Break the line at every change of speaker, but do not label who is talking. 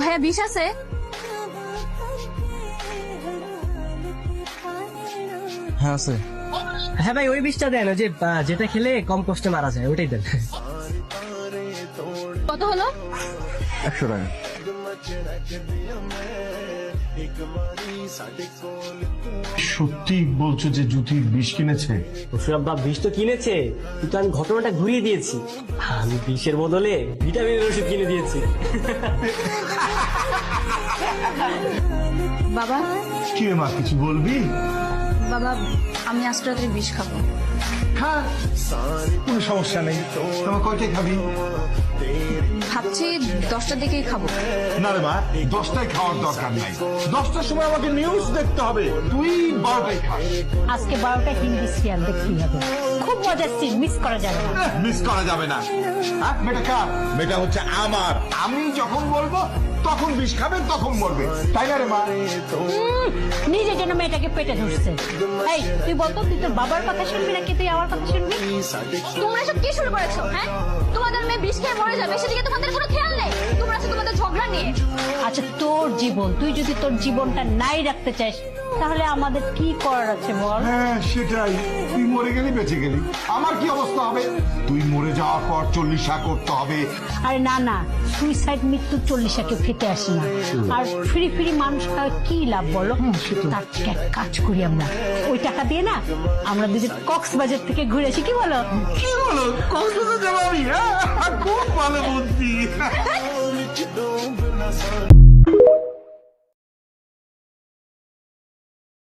ভাইয়া বিষ আছে?
হ্যাঁ আছে।
হ্যাঁ ভাই, ওই বিষটা দেন, ওই যে যেটা খেলে কম কষ্টে মারা যায়, ওটাই দেন।
কত হলো?
100 টাকা।
সত্যি বলছো যে জ্যোতি বিষ কিনেছে?
সুরাব্বা বিষ তো কিনেছে, কিন্তু আমি ঘটনাটা ঘুরিয়ে দিয়েছি। আমি বিষের বদলে ভিটামিনের ওষুধ কিনে দিয়েছি।
বাবা,
কি রে মা, কিছু বলবি?
বাবা আমি আজ রাত্রে বিষ খাবো।
হ্যাঁ, কোনো সমস্যা নেই। তোমার কয়টায় খাবি?
ভাবছি 10টার দিকেই খাবো।
না রে মা, 10টায় খাওয়ার দরকার নাই। 10টার সময় আমাকে নিউজ দেখতে হবে, তুই 12টায় খা।
আজকে 12টা হিন্দি সিরিয়াল দেখতেই হবে, খুব মজার সিন, মিস করা যাবে না।
মিস করা যাবে না। হ্যাঁ, মেয়েটা কার? মেয়েটা হচ্ছে আমার। আমি যখন বলবো তখন বিষ খাবে, তখন মরবে, তাই না রে মা?
নিজের জন্য মেয়েটাকে পেটে ধরছে। এই তুই বলতো, তুই তোর বাবার কথা শুনবি নাকি তুই আমার কথা শুনবি?
তোমরা সব কি শুরু করেছো? হ্যাঁ, তোমাদের মেয়ে বিষ খেয়ে মরে যাবে সেদিকে তোমাদের কোনো খেয়াল নেই। তোমরা আছো তোমাদের ঝগড়া নিয়ে।
আচ্ছা তোর জীবন, তুই যদি তোর জীবনটা নাই রাখতে চাস তাহলে আমাদের কি করার আছে বল?
হ্যাঁ সেটাই, তুই মরে গেলি বেঁচে গেলি, আমার কি অবস্থা হবে? তুই মরে যাওয়ার পর 40 করতে হবে।
আরে না না, সুইসাইড মৃত্যু 40 কেউ খেতে আসে না। আর ফ্রি ফ্রি মানুষ খাওয়া কি লাভ বলো? তার থেকে এক কাজ করি আমরা, ওই টাকা দিয়ে না আমরা দুজন কক্সবাজার থেকে ঘুরে আসি, কি বলো?
কি বলো, কক্সবাজার যাবো আমি? হ্যাঁ, খুব ভালো বুদ্ধি।